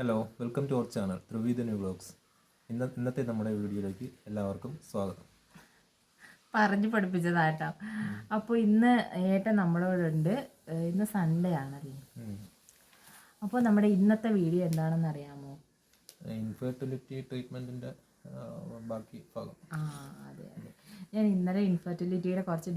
Hello, welcome to our channel Trividhanya vlogs. ഇന്നത്തെ നമ്മുടെ വീഡിയോയിലേക്ക് എല്ലാവർക്കും സ്വാഗതം. പറഞ്ഞു പഠിപ്പിച്ചതാട്ടോ. അപ്പോൾ ഇന്ന് ഏട്ടൻ നമ്മളോടുണ്ട്. ഇന്ന് സൺഡേ ആണല്ലേ. അപ്പോൾ നമ്മുടെ ഇന്നത്തെ വീഡിയോ എന്താണെന്ന് അറിയാമോ? ഇൻഫെർട്ടിലിറ്റി ട്രീറ്റ്മെൻറ്റിൻ്റെ ബാക്കി ഭാഗം. അതെ. ഞാൻ ഇന്നലെ ഇൻഫെർട്ടിലിറ്റിയുടെ കുറച്ച്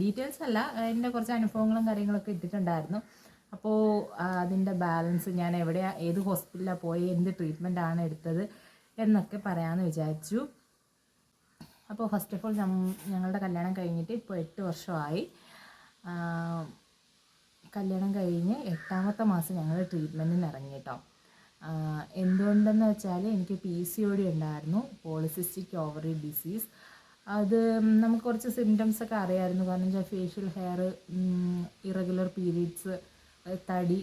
ഡീറ്റെയിൽസ് അല്ല, എൻ്റെ കുറച്ച് അനുഭവങ്ങളും കാര്യങ്ങളൊക്കെ ഇട്ടിട്ടുണ്ടായിരുന്നു. അപ്പോൾ അതിൻ്റെ ബാലൻസ് ഞാൻ ഏത് ഹോസ്പിറ്റലിലാണ് പോയി, എന്ത് ട്രീറ്റ്മെൻ്റ് ആണ് എടുത്തത് എന്നൊക്കെ പറയാമെന്ന് വിചാരിച്ചു. അപ്പോൾ ഫസ്റ്റ് ഓഫ് ഓൾ ഞങ്ങളുടെ കല്യാണം കഴിഞ്ഞിട്ട് ഇപ്പോൾ 8 വർഷമായി. കല്യാണം കഴിഞ്ഞ് 8ാമത്തെ മാസം ഞങ്ങൾ ട്രീറ്റ്മെൻറ്റിന് ഇറങ്ങി കേട്ടോ. എന്തുകൊണ്ടെന്ന് വെച്ചാൽ എനിക്ക് PCOD ഉണ്ടായിരുന്നു, പോളിസിസ്റ്റിക് ഓവറി ഡിസീസ്. അത് നമുക്ക് കുറച്ച് സിംറ്റംസൊക്കെ അറിയാമായിരുന്നു. കാരണം വെച്ചാൽ ഫേഷ്യൽ ഹെയർ, ഇറഗുലർ പീരീഡ്സ്, തടി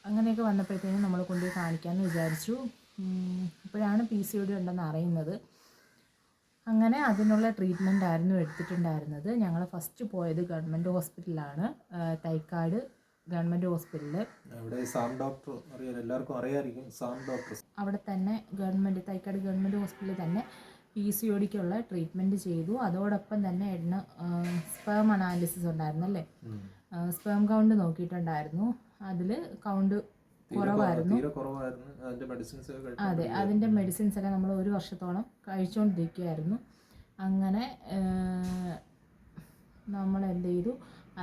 അങ്ങനെയൊക്കെ വന്നപ്പോഴത്തേക്കും നമ്മൾ കൊണ്ടുപോയി കാണിക്കാമെന്ന് വിചാരിച്ചു. അപ്പോഴാണ് PCOD ഉണ്ടെന്ന് അറിയുന്നത്. അങ്ങനെ അതിനുള്ള ട്രീറ്റ്മെൻ്റ് ആയിരുന്നു എടുത്തിട്ടുണ്ടായിരുന്നത്. ഞങ്ങൾ ഫസ്റ്റ് പോയത് ഗവൺമെൻറ് ഹോസ്പിറ്റലിലാണ്, തൈക്കാട് ഗവൺമെൻറ് ഹോസ്പിറ്റലിൽ. അവിടെ തന്നെ തൈക്കാട് ഗവൺമെൻറ് ഹോസ്പിറ്റലിൽ തന്നെ PCODക്കുള്ള ട്രീറ്റ്മെൻറ്റ് ചെയ്തു. അതോടൊപ്പം തന്നെ സ്പേം അനാലിസിസ് ഉണ്ടായിരുന്നല്ലേ, സ്പേം കൗണ്ട് നോക്കിയിട്ടുണ്ടായിരുന്നു. അതിൽ കൗണ്ട് കുറവായിരുന്നു. അതെ, അതിൻ്റെ മെഡിസിൻസ് ഒക്കെ നമ്മൾ 1 വർഷത്തോളം കഴിച്ചുകൊണ്ടിരിക്കുകയായിരുന്നു. അങ്ങനെ നമ്മൾ എന്ത് ചെയ്തു,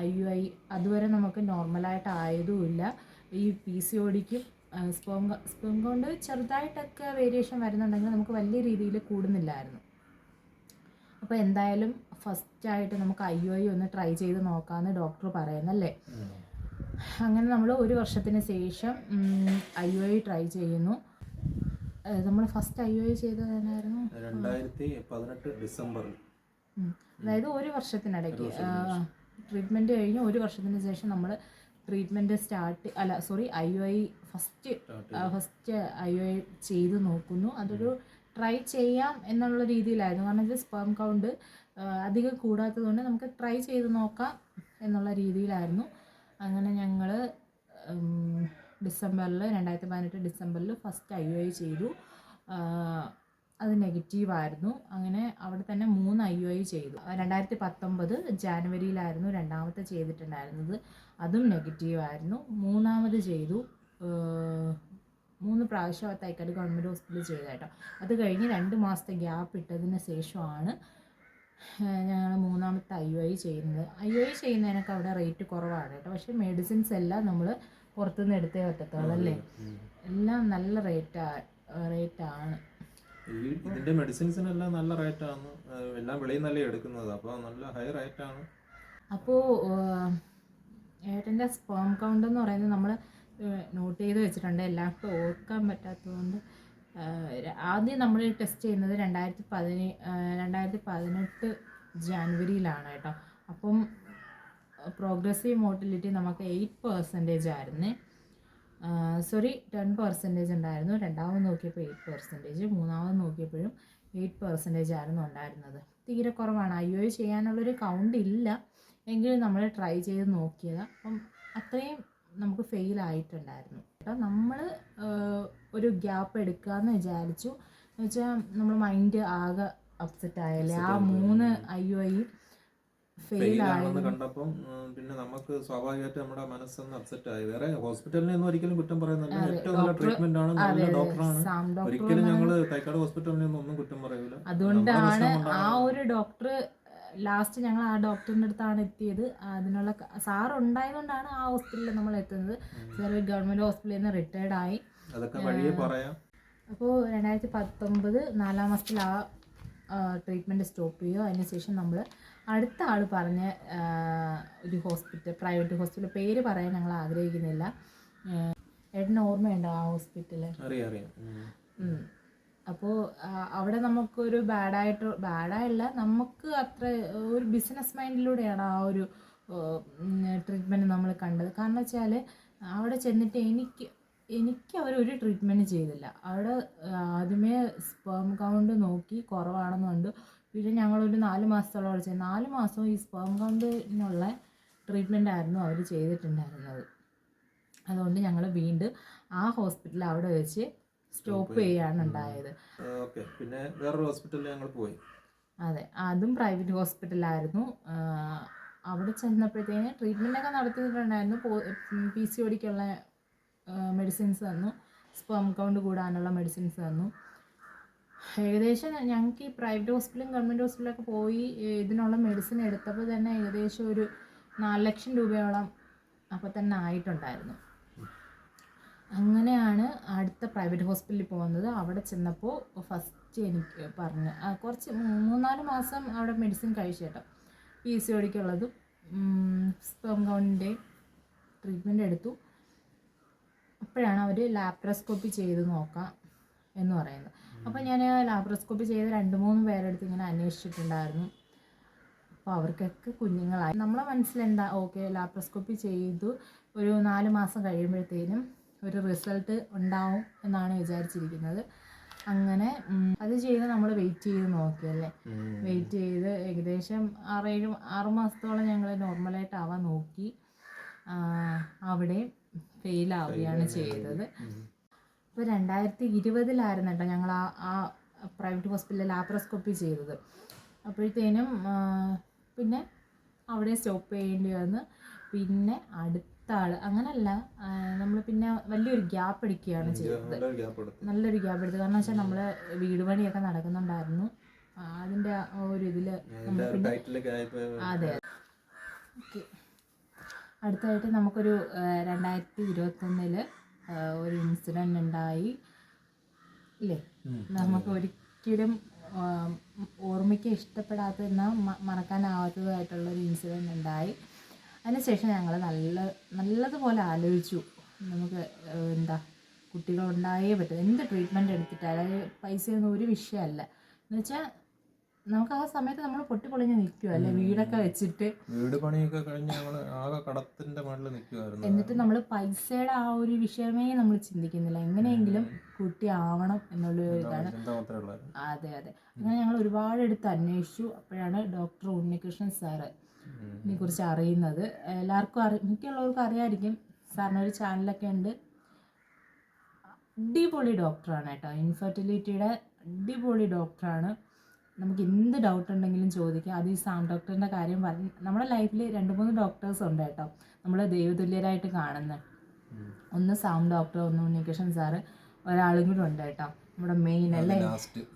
IUI അതുവരെ നമുക്ക് നോർമലായിട്ട് ആയതുമില്ല. ഈ PCODക്കും സ്പേം കൗണ്ട് ചെറുതായിട്ടൊക്കെ വേരിയേഷൻ വരുന്നുണ്ടെങ്കിൽ നമുക്ക് വലിയ രീതിയിൽ കൂടുന്നില്ലായിരുന്നു. അപ്പോൾ എന്തായാലും ഫസ്റ്റായിട്ട് നമുക്ക് IUI ഒന്ന് ട്രൈ ചെയ്ത് നോക്കാമെന്ന് ഡോക്ടർ പറയുന്നല്ലേ. അങ്ങനെ നമ്മൾ 1 വർഷത്തിന് ശേഷം IUI ട്രൈ ചെയ്യുന്നു. നമ്മൾ ഫസ്റ്റ് IUI ചെയ്തത് എന്നായിരുന്നു? 2018 ഡിസംബറിൽ. അതായത് 1 വർഷത്തിനിടയ്ക്ക് ട്രീറ്റ്മെൻറ്റ് കഴിഞ്ഞ് 1 വർഷത്തിന് ശേഷം നമ്മൾ ട്രീറ്റ്മെൻറ്റ് IUI ഫസ്റ്റ് IUI ചെയ്ത് നോക്കുന്നു. അതൊരു ട്രൈ ചെയ്യാം എന്നുള്ള രീതിയിലായിരുന്നു. കാരണം ഇത് സ്പേം കൗണ്ട് അധികം കൂടാത്തതുകൊണ്ട് നമുക്ക് ട്രൈ ചെയ്ത് നോക്കാം എന്നുള്ള രീതിയിലായിരുന്നു. അങ്ങനെ ഞങ്ങൾ 2018 ഡിസംബറിൽ ഫസ്റ്റ് IUI ചെയ്തു. അത് നെഗറ്റീവായിരുന്നു. അങ്ങനെ അവിടെ തന്നെ 3 IUI ചെയ്തു. 2019 ജാനുവരിയിലായിരുന്നു രണ്ടാമത്തെ ചെയ്തിട്ടുണ്ടായിരുന്നത്. അതും നെഗറ്റീവായിരുന്നു. മൂന്നാമത് ചെയ്തു. 3 പ്രാവശ്യം തൈക്കാട് ഗവൺമെൻറ് ഹോസ്പിറ്റലിൽ ചെയ്ത കേട്ടോ. അത് കഴിഞ്ഞ് 2 മാസത്തെ ഗ്യാപ്പ് ഇട്ടതിന് ശേഷമാണ് ഞങ്ങൾ മൂന്നാമത്തെ IUI ചെയ്യുന്നത്. IUI ചെയ്യുന്നതിനൊക്കെ അവിടെ റേറ്റ് കുറവാണ് കേട്ടോ. പക്ഷേ മെഡിസിൻസ് എല്ലാം നമ്മൾ പുറത്തുനിന്ന് എടുത്തേ പറ്റത്തുള്ളൂ അല്ലേ. എല്ലാം നല്ല റേറ്റാണ്. ഇതിന്റെ മെഡിസിൻസിനെല്ലാം നല്ല റേറ്റാണ്. എല്ലാം വെളിയിൽ നല്ല എടുക്കുന്നത്, അപ്പോൾ നല്ല ഹൈ റേറ്റാണ്. അപ്പോൾ ഏട്ടൻ്റെ സ്പേം കൗണ്ട് എന്ന് പറയുന്നത് നമ്മൾ നോട്ട് ചെയ്ത് വെച്ചിട്ടുണ്ട്. എല്ലാവർക്കും ഓർക്കാൻ പറ്റാത്തതുകൊണ്ട് ആദ്യം നമ്മൾ ടെസ്റ്റ് ചെയ്യുന്നത് 2018 ജാനുവരിയിലാണ് കേട്ടോ. അപ്പം പ്രോഗ്രസീവ് മോട്ടിലിറ്റി നമുക്ക് 8% ആയിരുന്നു. 10% ഉണ്ടായിരുന്നു. രണ്ടാമത് നോക്കിയപ്പോൾ 8%, മൂന്നാമത് നോക്കിയപ്പോഴും 8% ആയിരുന്നു ഉണ്ടായിരുന്നത്. തീരെ കുറവാണ്. IUI ചെയ്യാനുള്ളൊരു കൗണ്ട് ഇല്ല, എങ്കിലും നമ്മൾ ട്രൈ ചെയ്ത് നോക്കിയത്. അപ്പം അത്രയും നമുക്ക് ഫെയിലായിട്ടുണ്ടായിരുന്നു കേട്ടോ. നമ്മൾ ഒരു ഗ്യാപ്പ് എടുക്കാമെന്ന് വിചാരിച്ചു. എന്ന് വെച്ചാൽ നമ്മൾ മൈൻഡ് ആകെ അപ്സെറ്റ് ആയല്ലേ. ആ 3 IUI ഫെയിലാണെന്ന് കണ്ടപ്പം പിന്നെ നമുക്ക് സ്വാഭാവികമായിട്ട് നമ്മുടെ മനസ്സൊന്ന് അപ്സെറ്റ് ആയി. വേറെ ഹോസ്പിറ്റലിനെ ഒന്നും ഒരിക്കലും കുറ്റം പറയുന്നില്ല. ഏറ്റവും നല്ല ട്രീറ്റ്മെന്റ് ആണ്, നല്ല ഡോക്ടറാണ്. ഒരിക്കലും ഞങ്ങൾ തൈക്കാട് ഹോസ്പിറ്റലിനെ ഒന്നും കുറ്റം പറയൂല. അതുകൊണ്ടാണ് ആ ഒരു ഡോക്ടർ ലാസ്റ്റ് ഞങ്ങൾ ആ ഡോക്ടറിൻ്റെ അടുത്താണ് എത്തിയത്. അതിനുള്ള സാർ ഉണ്ടായതുകൊണ്ടാണ് ആ ഹോസ്പിറ്റലിൽ നമ്മൾ എത്തുന്നത്. സാർ ഗവൺമെൻറ് ഹോസ്പിറ്റലിൽ നിന്ന് റിട്ടയർഡ് ആയി. അതൊക്കെ വഴിയേ പറയാം. അപ്പോൾ 2019 4 മാസത്തിൽ ആ ട്രീറ്റ്മെൻറ്റ് സ്റ്റോപ്പ് ചെയ്യുക. അതിനുശേഷം നമ്മൾ അടുത്ത ആൾ പറഞ്ഞ ഒരു പ്രൈവറ്റ് ഹോസ്പിറ്റൽ പേര് പറയാൻ ഞങ്ങൾ ആഗ്രഹിക്കുന്നില്ല. ഏട്ടന് ഓർമ്മയുണ്ടോ ആ ഹോസ്പിറ്റൽ? അപ്പോൾ അവിടെ നമുക്കൊരു ബാഡായല്ല, നമുക്ക് അത്ര ഒരു ബിസിനസ് മൈൻഡിലൂടെയാണ് ആ ഒരു ട്രീറ്റ്മെൻറ്റ് നമ്മൾ കണ്ടത്. കാരണം വെച്ചാൽ അവിടെ ചെന്നിട്ട് എനിക്ക് അവരൊരു ട്രീറ്റ്മെൻറ്റ് ചെയ്തില്ല. അവിടെ ആദ്യമേ സ്പേം കൗണ്ട് നോക്കി കുറവാണെന്നുണ്ട്. പിന്നെ ഞങ്ങളൊരു 4 മാസത്തോളം അവിടെ ചെയ്തു. 4 മാസവും ഈ സ്പേം കൗണ്ടിനുള്ള ട്രീറ്റ്മെൻ്റ് ആയിരുന്നു അവർ ചെയ്തിട്ടുണ്ടായിരുന്നത്. അതുകൊണ്ട് ഞങ്ങൾ വീണ്ടും ആ ഹോസ്പിറ്റൽ അവിടെ വെച്ച് സ്റ്റോപ്പ് ചെയ്യാണ് ഉണ്ടായത്. ഓക്കെ. പിന്നെ വേറൊരു ഹോസ്പിറ്റലിൽ ഞങ്ങൾ പോയി. അതെ, അതും പ്രൈവറ്റ് ഹോസ്പിറ്റലായിരുന്നു. അവിടെ ചെന്നപ്പോഴത്തേന് ട്രീറ്റ്മെൻറ്റൊക്കെ നടത്തിയിട്ടുണ്ടായിരുന്നു. PCODക്കുള്ള മെഡിസിൻസ് തന്നു, സ്പേം കൗണ്ട് കൂടാനുള്ള മെഡിസിൻസ് തന്നു. ഏകദേശം ഞങ്ങൾക്ക് ഈ പ്രൈവറ്റ് ഹോസ്പിറ്റലും ഗവൺമെൻറ് ഹോസ്പിറ്റലൊക്കെ പോയി ഇതിനുള്ള മെഡിസിൻ എടുത്തപ്പോൾ തന്നെ ഏകദേശം ഒരു 4 ലക്ഷം രൂപയോളം അപ്പോൾ തന്നെ ആയിട്ടുണ്ടായിരുന്നു. അങ്ങനെയാണ് അടുത്ത പ്രൈവറ്റ് ഹോസ്പിറ്റലിൽ പോകുന്നത്. അവിടെ ചെന്നപ്പോൾ ഫസ്റ്റ് എനിക്ക് പറഞ്ഞ് കുറച്ച് 3-4 മാസം അവിടെ മെഡിസിൻ കഴിച്ചു കേട്ടോ. PCODക്കുള്ളതും സ്പേം കൗണ്ടിൻ്റെയും ട്രീറ്റ്മെൻറ്റ് എടുത്തു. അപ്പോഴാണ് അവർ ലാപ്രോസ്കോപ്പി ചെയ്ത് നോക്കാം എന്ന് പറയുന്നത്. അപ്പോൾ ഞാൻ ലാപ്രോസ്കോപ്പി ചെയ്ത് 2-3 പേരെടുത്ത് ഇങ്ങനെ അന്വേഷിച്ചിട്ടുണ്ടായിരുന്നു. അപ്പോൾ അവർക്കൊക്കെ കുഞ്ഞുങ്ങളായി. നമ്മളെ മനസ്സിലെന്താ, ഓക്കെ ലാപ്രോസ്കോപ്പി ചെയ്തു ഒരു 4 മാസം കഴിയുമ്പോഴത്തേനും ഒരു റിസൾട്ട് ഉണ്ടാവും എന്നാണ് വിചാരിച്ചിരിക്കുന്നത്. അങ്ങനെ അത് ചെയ്ത് നമ്മൾ വെയിറ്റ് ചെയ്ത് നോക്കിയല്ലേ. വെയിറ്റ് ചെയ്ത് ഏകദേശം 6 മാസത്തോളം ഞങ്ങൾ നോർമലായിട്ട് ആവാൻ നോക്കി. അവിടെ ഫെയിലാവുകയാണ് ചെയ്തത്. അപ്പോൾ 2020 കേട്ടോ ഞങ്ങൾ ആ പ്രൈവറ്റ് ഹോസ്പിറ്റലിൽ ലാപ്രോസ്കോപ്പി ചെയ്തത്. അപ്പോഴത്തേനും പിന്നെ അവിടെ സ്റ്റോപ്പ് ചെയ്യേണ്ടി വന്ന്. പിന്നെ അടുത്ത ആൾ അങ്ങനല്ല, നമ്മൾ പിന്നെ വലിയൊരു ഗ്യാപ്പ് എടുക്കുകയാണ് ചെയ്തത്. നല്ലൊരു ഗ്യാപ്പ് എടുത്തു. കാരണം വെച്ചാൽ നമ്മൾ വീട് പണിയൊക്കെ നടക്കുന്നുണ്ടായിരുന്നു. അതിൻ്റെ ഒരു ഇതിൽ നമ്മൾ പിന്നെ അതെ. ഓക്കെ. അടുത്തായിട്ട് നമുക്കൊരു 2021 ഒരു ഇൻസിഡൻ്റ് ഉണ്ടായി ഇല്ലേ. നമുക്ക് ഒരിക്കലും ഓർമ്മിക്കാൻ ഇഷ്ടപ്പെടാത്ത എന്നാൽ മറക്കാനാവാത്തതായിട്ടുള്ളൊരു ഇൻസിഡൻ്റ് ഉണ്ടായി. അതിനുശേഷം ഞങ്ങൾ നല്ലതുപോലെ ആലോചിച്ചു. നമുക്ക് കുട്ടികളുണ്ടായേ പറ്റും. എന്ത് ട്രീറ്റ്മെൻറ്റ് എടുത്തിട്ടാണ്, അതായത് പൈസയൊന്നും ഒരു വിഷയമല്ല. എന്നുവെച്ചാൽ നമുക്ക് ആ സമയത്ത് നമ്മൾ പൊട്ടിപ്പൊളിഞ്ഞ് നിൽക്കുക അല്ലേ, വീടൊക്കെ വെച്ചിട്ട് വീട് പണിയൊക്കെ കഴിഞ്ഞ് ഞങ്ങൾ ആകെ കടത്തിൻ്റെ മുകളിൽ നിൽക്കുമായിരുന്നു. എന്നിട്ട് നമ്മൾ പൈസയുടെ ആ ഒരു വിഷയമേ നമ്മൾ ചിന്തിക്കുന്നില്ല. എങ്ങനെയെങ്കിലും കുട്ടി ആവണം എന്നുള്ളൊരു ഇതാണ്. അതെ. അങ്ങനെ ഞങ്ങൾ ഒരുപാട് എടുത്ത് അന്വേഷിച്ചു. അപ്പോഴാണ് ഡോക്ടർ ഉണ്ണികൃഷ്ണൻ സാറ് ഇതിനെ കുറിച്ച് അറിയുന്നത്. എല്ലാവർക്കും മിക്കുള്ളവർക്കും അറിയാമായിരിക്കും. സാറിനൊരു ചാനലൊക്കെ ഉണ്ട്. അടിപൊളി ഡോക്ടറാണ് കേട്ടോ. ഇൻഫെർട്ടിലിറ്റിയുടെ അടിപൊളി ഡോക്ടറാണ്. നമുക്ക് എന്ത് ഡൗട്ട് ഉണ്ടെങ്കിലും ചോദിക്കാം. അത് ഈ സാം ഡോക്ടറിൻ്റെ കാര്യം പറഞ്ഞ് നമ്മുടെ ലൈഫിൽ 2-3 ഡോക്ടേഴ്സ് ഉണ്ട് കേട്ടോ നമ്മൾ ദൈവതുല്യരായിട്ട് കാണുന്നത്. ഒന്ന് സാം ഡോക്ടർ, ഒന്ന് ഉണ്ണികൃഷ്ണൻ സാറ്, ഒരാളും കൂടെ ഉണ്ട് കേട്ടോ നമ്മുടെ മെയിൻ അല്ലേ.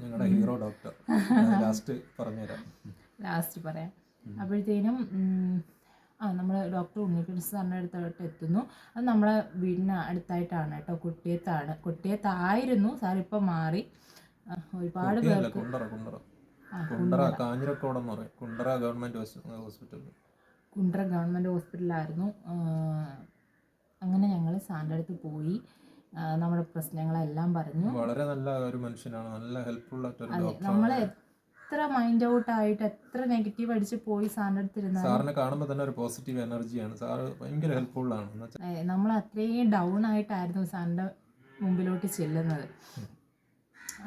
ഞങ്ങളുടെ ഹീറോ ഡോക്ടർ. ലാസ്റ്റ് പറയാം. അപ്പോഴത്തേനും നമ്മൾ ഡോക്ടർ ഉണ്ണികൃഷ്ണൻ സാറിൻ്റെ അടുത്തോട്ട് എത്തുന്നു. അത് നമ്മളെ വീടിന് അടുത്തായിട്ടാണ് കേട്ടോ. കുട്ടിയത്തായിരുന്നു. സാർ ഇപ്പം മാറി. ഒരുപാട് പേർക്ക് കുണ്ടറ ഗവൺമെൻറ് ഹോസ്പിറ്റലായിരുന്നു. അങ്ങനെ ഞങ്ങൾ സാറിൻ്റെ അടുത്ത് പോയി നമ്മുടെ പ്രശ്നങ്ങളെല്ലാം പറഞ്ഞു. വളരെ നല്ല ഒരു മനുഷ്യനാണ്, നല്ല ഹെൽപ്ഫുൾ ആയിട്ട്. നമ്മൾ എത്ര മൈൻഡ് ഔട്ട് ആയിട്ട് എത്ര നെഗറ്റീവ് അടിച്ച് പോയി സാറിൻ്റെ അടുത്തിരുന്നത്, സാറിനെ കാണുമ്പോൾ തന്നെ ഒരു പോസിറ്റീവ് എനർജിയാണ്. സാറ് ഭയങ്കര ഹെൽപ്ഫുൾ ആണ്. നമ്മൾ അത്രയും ഡൗൺ ആയിട്ടായിരുന്നു സാറിൻ്റെ മുമ്പിലോട്ട് ചെല്ലുന്നത്.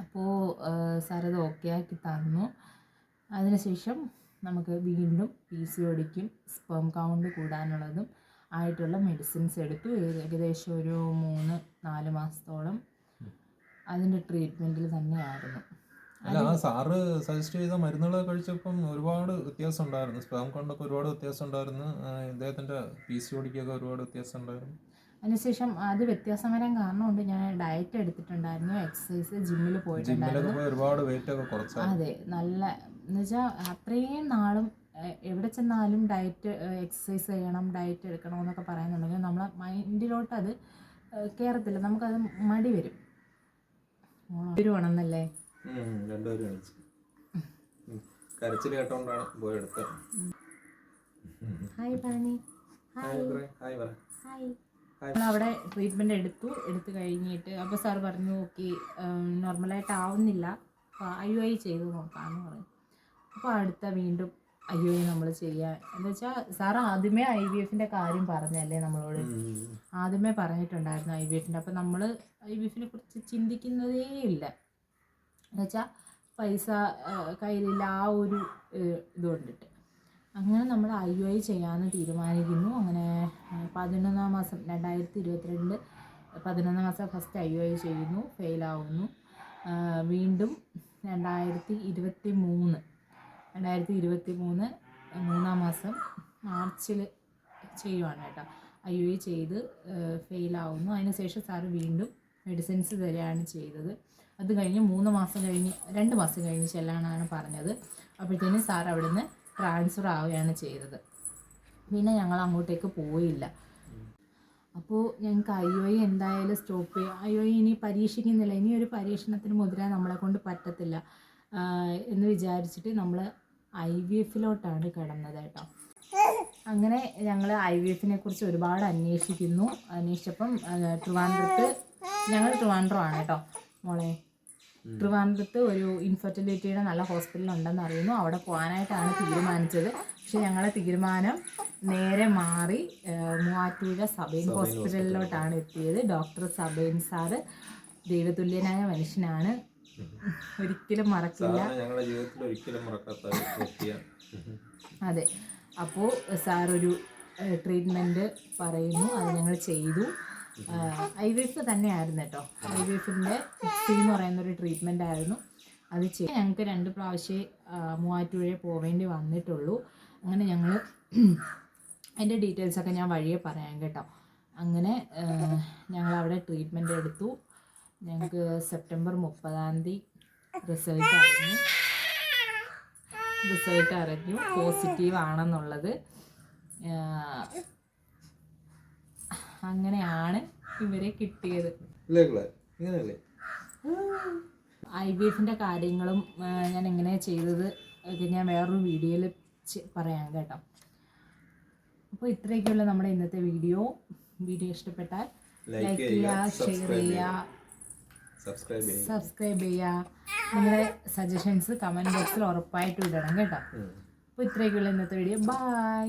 അപ്പോൾ സാറത് ഓക്കെ ആക്കി തന്നു. അതിനുശേഷം നമുക്ക് വീണ്ടും PCODക്കും സ്പേം കൗണ്ട് കൂടാനുള്ളതും ആയിട്ടുള്ള മെഡിസിൻസ് എടുത്തു. ഏകദേശം ഒരു 3-4 മാസത്തോളം അതിൻ്റെ ട്രീറ്റ്മെൻറ്റിൽ തന്നെയായിരുന്നു. സാറ് സജസ്റ്റ് ചെയ്ത മരുന്നുകൾ കഴിച്ചപ്പം ഒരുപാട് വ്യത്യാസം ഉണ്ടായിരുന്നു. സ്പേം കൗണ്ടൊക്കെ ഒരുപാട് വ്യത്യാസം ഉണ്ടായിരുന്നു. ഇദ്ദേഹത്തിൻ്റെ PCODക്കൊക്കെ ഒരുപാട് വ്യത്യാസം ഉണ്ടായിരുന്നു. അതിനുശേഷം അത് വ്യത്യാസം വരാൻ കാരണമുണ്ട്. ഞാൻ ഡയറ്റ് എടുത്തിട്ടുണ്ടായിരുന്നു, എക്സസൈസ്, ജിമ്മിൽ പോയിട്ടുണ്ടായിരുന്നു. ഒരുപാട് വെയിറ്റ് ഒക്കെ കുറച്ചു. അതെ, നല്ല എന്ന് വെച്ചാൽ അത്രയും നാളും എവിടെ ചെന്നാലും ഡയറ്റ് എക്സസൈസ് ചെയ്യണം, ഡയറ്റ് എടുക്കണം എന്നൊക്കെ പറയുന്നുണ്ടെങ്കിൽ നമ്മളെ മൈൻഡിലോട്ട് അത് കയറത്തില്ല. നമുക്കത് മടി വരും. വരുവാണെന്നല്ലേ കരച്ചിൽ കേട്ടോണ്ടാണ് പോയെടുത്തത്. ഹായ് പാനി. ഹായ്. അവിടെ ട്രീറ്റ്മെൻറ്റ് എടുത്തു കഴിഞ്ഞിട്ട് അപ്പോൾ സാർ പറഞ്ഞു ഓക്കെ നോർമലായിട്ട് ആവുന്നില്ല, അപ്പോൾ IUI ചെയ്ത് നോക്കാമെന്ന് പറഞ്ഞു. അപ്പോൾ അടുത്ത വീണ്ടും IUI നമ്മൾ ചെയ്യുക എന്ന് വെച്ചാൽ സാർ ആദ്യമേ IVFൻ്റെ കാര്യം പറഞ്ഞല്ലേ നമ്മളോട്, ആദ്യമേ പറഞ്ഞിട്ടുണ്ടായിരുന്നു IVFൻ്റെ. അപ്പോൾ നമ്മൾ IVFനെ കുറിച്ച് ചിന്തിക്കുന്നതേ ഇല്ല. എന്നുവെച്ചാൽ പൈസ കയ്യിലില്ല ആ ഒരു ഇതുകൊണ്ടിട്ട്. അങ്ങനെ നമ്മൾ IUI ചെയ്യാമെന്ന് തീരുമാനിക്കുന്നു. അങ്ങനെ 11-ാം മാസം 2022 11 മാസം ഫസ്റ്റ് IUI ചെയ്യുന്നു, ഫെയിലാവുന്നു. വീണ്ടും 2023 മൂന്നാം മാസം മാർച്ചിൽ ചെയ്യുവാണ് കേട്ടോ. IUI ചെയ്ത് ഫെയിലാവുന്നു. അതിനുശേഷം സാറ് വീണ്ടും മെഡിസിൻസ് തരികയാണ് ചെയ്തത്. അത് കഴിഞ്ഞ് 2 മാസം കഴിഞ്ഞ് ചെല്ലാനാണ് പറഞ്ഞത്. അപ്പോഴത്തേനും സാർ അവിടെ നിന്ന് ട്രാൻസ്ഫർ ആവുകയാണ് ചെയ്തത്. പിന്നെ ഞങ്ങൾ അങ്ങോട്ടേക്ക് പോയില്ല. അപ്പോൾ ഞങ്ങൾക്ക് IUI എന്തായാലും സ്റ്റോപ്പ് ചെയ്യും. IUI ഇനി പരീക്ഷിക്കുന്നില്ല, ഇനി ഒരു പരീക്ഷണത്തിന് മുതിരാൻ നമ്മളെ കൊണ്ട് പറ്റത്തില്ല എന്ന് വിചാരിച്ചിട്ട് നമ്മൾ IVFലോട്ടാണ് കിടന്നത് കേട്ടോ. അങ്ങനെ ഞങ്ങൾ IVFനെ കുറിച്ച് ഒരുപാട് അന്വേഷിച്ചപ്പം ഞങ്ങൾ ട്രിവാൻഡ്രം കേട്ടോ മോളെ. ട്രിവാൻഡ്രത്ത് ഒരു ഇൻഫെർട്ടിലിറ്റിയുടെ നല്ല ഹോസ്പിറ്റൽ ഉണ്ടെന്ന് അറിയുന്നു. അവിടെ പോകാനായിട്ടാണ് തീരുമാനിച്ചത്. പക്ഷെ ഞങ്ങളുടെ തീരുമാനം നേരെ മാറി മൂവാറ്റുപുഴ സബൈൻ ഹോസ്പിറ്റലിലോട്ടാണ് എത്തിയത്. ഡോക്ടർ സബൈൻ സാറ് ദൈവതുല്യനായ മനുഷ്യനാണ്, ഒരിക്കലും മറക്കില്ല. അതെ. അപ്പോൾ സാറൊരു ട്രീറ്റ്മെൻറ്റ് പറയുന്നു, അത് ഞങ്ങൾ ചെയ്തു. IVF തന്നെയായിരുന്നു കേട്ടോ. IVFിൻ്റെ ഫിക്സി എന്ന് പറയുന്നൊരു ട്രീറ്റ്മെൻ്റ് ആയിരുന്നു. അത് ഞങ്ങൾക്ക് 2 പ്രാവശ്യമേ മൂവാറ്റുപുഴ പോവേണ്ടി വന്നിട്ടുള്ളൂ. അങ്ങനെ ഞങ്ങൾ അതിൻ്റെ ഡീറ്റെയിൽസൊക്കെ ഞാൻ വഴിയെ പറയാം കേട്ടോ. അങ്ങനെ ഞങ്ങളവിടെ ട്രീറ്റ്മെൻറ്റ് എടുത്തു. ഞങ്ങൾക്ക് സെപ്റ്റംബർ 30 റിസൾട്ട് അറിഞ്ഞു പോസിറ്റീവ് ആണെന്നുള്ളത്. അങ്ങനെയാണ് ഇവരെ കിട്ടിയത്. IVFിൻ്റെ കാര്യങ്ങളും ഞാൻ എങ്ങനെയാണ് ചെയ്തത് ഒക്കെ ഞാൻ വേറൊരു വീഡിയോയിൽ പറയാം കേട്ടോ. അപ്പോൾ ഇത്രയൊക്കെയുള്ള നമ്മുടെ ഇന്നത്തെ വീഡിയോ ഇഷ്ടപ്പെട്ടാൽ ലൈക്ക് ചെയ്യുക, ഷെയർ ചെയ്യുക, സബ്സ്ക്രൈബ് ചെയ്യുക. നിങ്ങളുടെ സജഷൻസ് കമൻറ്റ് ബോക്സിൽ ഉറപ്പായിട്ടും ഇടണം കേട്ടോ. അപ്പോൾ ഇത്രയൊക്കെയുള്ള ഇന്നത്തെ വീഡിയോ. ബൈ.